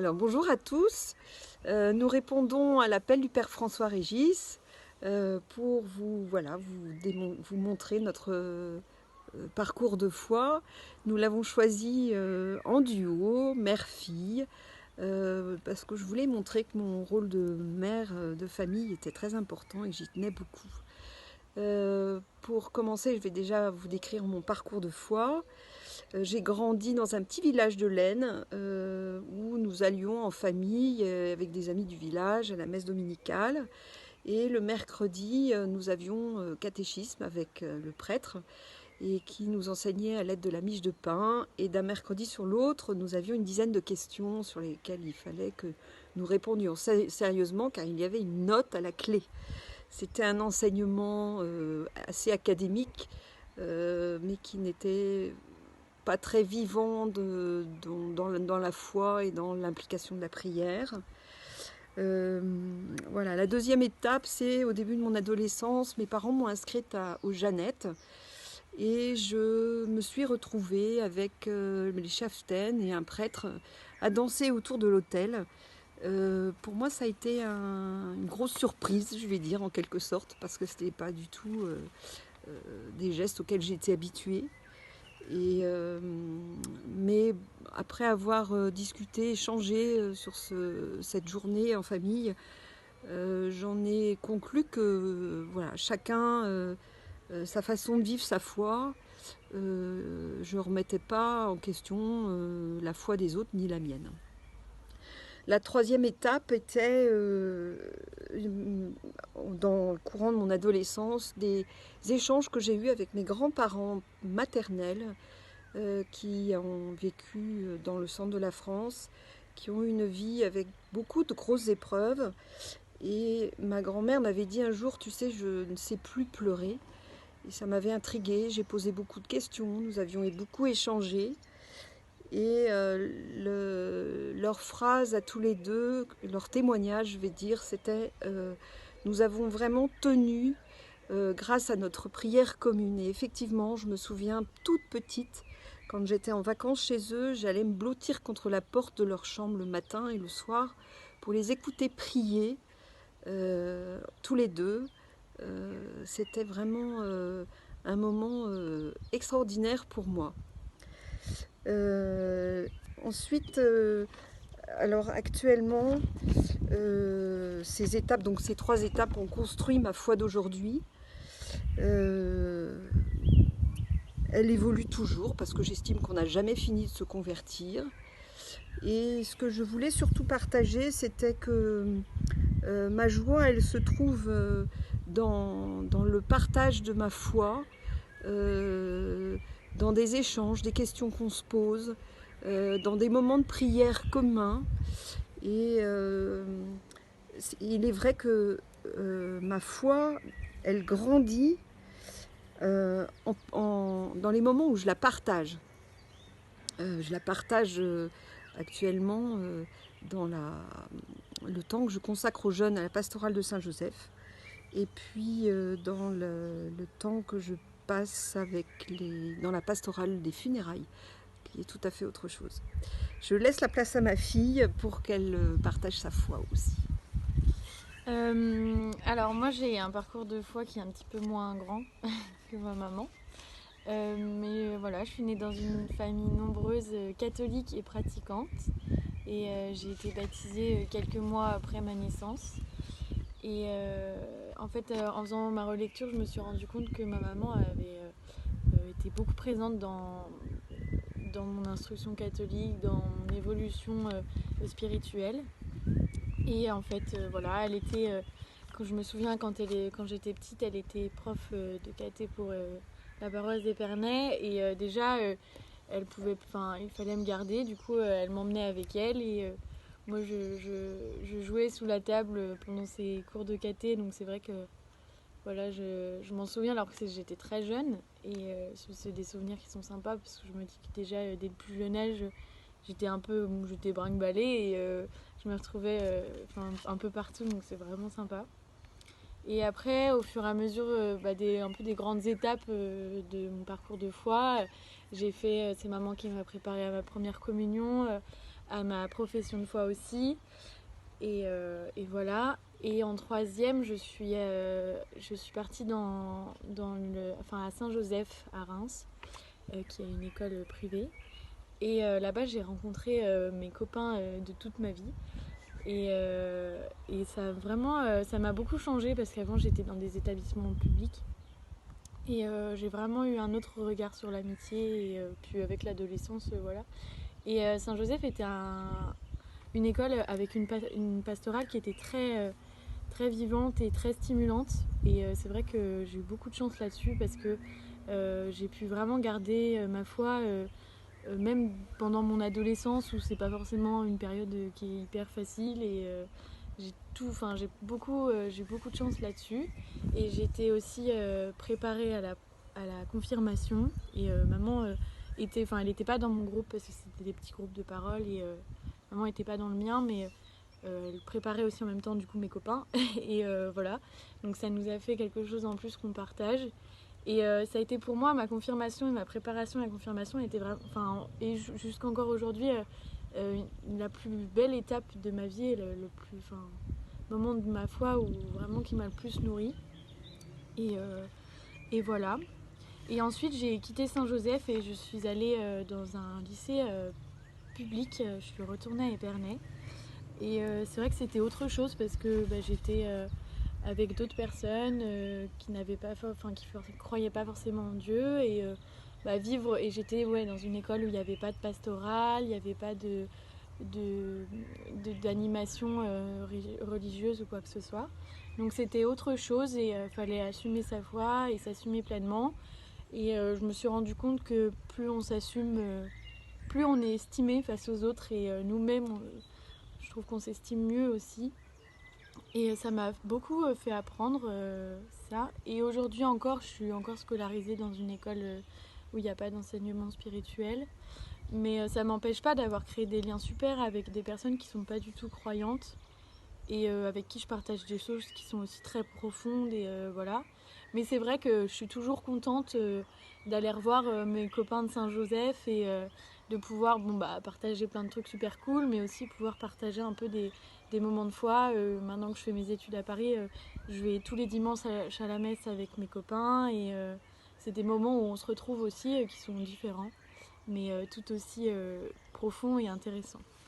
Alors bonjour à tous, nous répondons à l'appel du Père François Régis pour vous montrer notre parcours de foi. Nous l'avons choisi en duo, mère-fille, parce que je voulais montrer que mon rôle de mère de famille était très important et que j'y tenais beaucoup. Pour commencer, je vais déjà vous décrire mon parcours de foi. J'ai grandi dans un petit village de l'Aisne où nous allions en famille avec des amis du village à la messe dominicale. Et le mercredi, nous avions catéchisme avec le prêtre et qui nous enseignait à l'aide de la miche de pain. Et d'un mercredi sur l'autre, nous avions une dizaine de questions sur lesquelles il fallait que nous répondions sérieusement car il y avait une note à la clé. C'était un enseignement assez académique, mais qui n'était pas très vivant dans la foi et dans l'implication de la prière. Voilà. La deuxième étape, c'est au début de mon adolescence, mes parents m'ont inscrite aux Jeannettes et je me suis retrouvée avec les chaftaines et un prêtre à danser autour de l'autel. Pour moi, ça a été une grosse surprise, je vais dire en quelque sorte, parce que c'était pas du tout des gestes auxquels j'étais habituée. Mais après avoir discuté, échangé sur cette journée en famille, j'en ai conclu que voilà, chacun sa façon de vivre sa foi. Je ne remettais pas en question la foi des autres ni la mienne. La troisième étape était, dans le courant de mon adolescence, des échanges que j'ai eus avec mes grands-parents maternels qui ont vécu dans le centre de la France, qui ont eu une vie avec beaucoup de grosses épreuves. Et ma grand-mère m'avait dit un jour, tu sais, je ne sais plus pleurer. Et ça m'avait intriguée, j'ai posé beaucoup de questions, nous avions beaucoup échangé. Et leur phrase à tous les deux, leur témoignage, je vais dire, c'était nous avons vraiment tenu grâce à notre prière commune. Et effectivement, je me souviens toute petite, quand j'étais en vacances chez eux, j'allais me blottir contre la porte de leur chambre le matin et le soir pour les écouter prier, tous les deux. C'était vraiment un moment extraordinaire pour moi. Ensuite, alors actuellement, ces trois étapes ont construit ma foi d'aujourd'hui. Elle évolue toujours parce que j'estime qu'on n'a jamais fini de se convertir. Et ce que je voulais surtout partager, c'était que ma joie, elle se trouve dans le partage de ma foi, dans des échanges, des questions qu'on se pose, dans des moments de prière communs. Et il est vrai que ma foi, elle grandit dans les moments où je la partage. Je la partage actuellement dans le temps que je consacre aux jeunes à la pastorale de Saint-Joseph et puis dans le temps que je passe dans la pastorale des funérailles, qui est tout à fait autre chose. Je laisse la place à ma fille pour qu'elle partage sa foi aussi. Alors moi j'ai un parcours de foi qui est un petit peu moins grand que ma maman. Mais voilà, je suis née dans une famille nombreuse, catholique et pratiquante. Et j'ai été baptisée quelques mois après ma naissance. Et en fait, en faisant ma relecture, je me suis rendu compte que ma maman avait été beaucoup présente dans mon instruction catholique, dans mon évolution spirituelle. Et en fait, voilà, elle était, quand je me souviens, quand j'étais petite, elle était prof de caté pour la paroisse d'Épernay. Et déjà, il fallait me garder. Du coup, elle m'emmenait avec elle. Et moi, je jouais sous la table pendant ses cours de caté. Donc c'est vrai que voilà, je m'en souviens alors que j'étais très jeune. Et c'est des souvenirs qui sont sympas parce que je me dis que déjà, dès le plus jeune âge, j'étais brinque-ballée et je me retrouvais un peu partout, donc c'est vraiment sympa. Et après, au fur et à mesure un peu des grandes étapes de mon parcours de foi, c'est maman qui m'a préparée à ma première communion. à ma profession de foi aussi. Et voilà. Et en troisième, je suis partie à Saint-Joseph à Reims, qui est une école privée. Et là-bas, j'ai rencontré mes copains de toute ma vie. Et ça vraiment, ça m'a beaucoup changé parce qu'avant j'étais dans des établissements publics. Et j'ai vraiment eu un autre regard sur l'amitié. Et puis avec l'adolescence, voilà. Et Saint-Joseph était une école avec une pastorale qui était très vivante et très stimulante. Et c'est vrai que j'ai eu beaucoup de chance là-dessus parce que j'ai pu vraiment garder ma foi, même pendant mon adolescence où c'est pas forcément une période qui est hyper facile. Et j'ai eu beaucoup de chance là-dessus. Et j'ai été aussi préparée à la confirmation. Et maman elle n'était pas dans mon groupe parce que c'était des petits groupes de parole. Et maman n'était pas dans le mien, mais elle préparait aussi en même temps du coup mes copains. Et voilà, donc ça nous a fait quelque chose en plus qu'on partage. Et ça a été pour moi ma confirmation et ma préparation à la confirmation était vraiment, et jusqu'encore aujourd'hui, la plus belle étape de ma vie et moment de ma foi où vraiment qui m'a le plus nourrie. Et voilà. Et ensuite j'ai quitté Saint-Joseph et je suis allée dans un lycée public. Je suis retournée à Épernay. Et c'est vrai que c'était autre chose parce que j'étais avec d'autres personnes qui n'avaient pas, qui croyaient pas forcément en Dieu. Et vivre. Et j'étais dans une école où il n'y avait pas de pastoral, il n'y avait pas d'animation religieuse ou quoi que ce soit. Donc c'était autre chose et il fallait assumer sa foi et s'assumer pleinement. Et je me suis rendu compte que plus on s'assume, plus on est estimé face aux autres et nous-mêmes, je trouve qu'on s'estime mieux aussi. Et ça m'a beaucoup fait apprendre ça. Et aujourd'hui encore, je suis encore scolarisée dans une école où il n'y a pas d'enseignement spirituel. Mais ça m'empêche pas d'avoir créé des liens super avec des personnes qui sont pas du tout croyantes et avec qui je partage des choses qui sont aussi très profondes et voilà. Mais c'est vrai que je suis toujours contente d'aller revoir mes copains de Saint-Joseph et de pouvoir partager plein de trucs super cool, mais aussi pouvoir partager un peu des moments de foi. Maintenant que je fais mes études à Paris, je vais tous les dimanches à la messe avec mes copains et c'est des moments où on se retrouve aussi qui sont différents, mais tout aussi profonds et intéressants.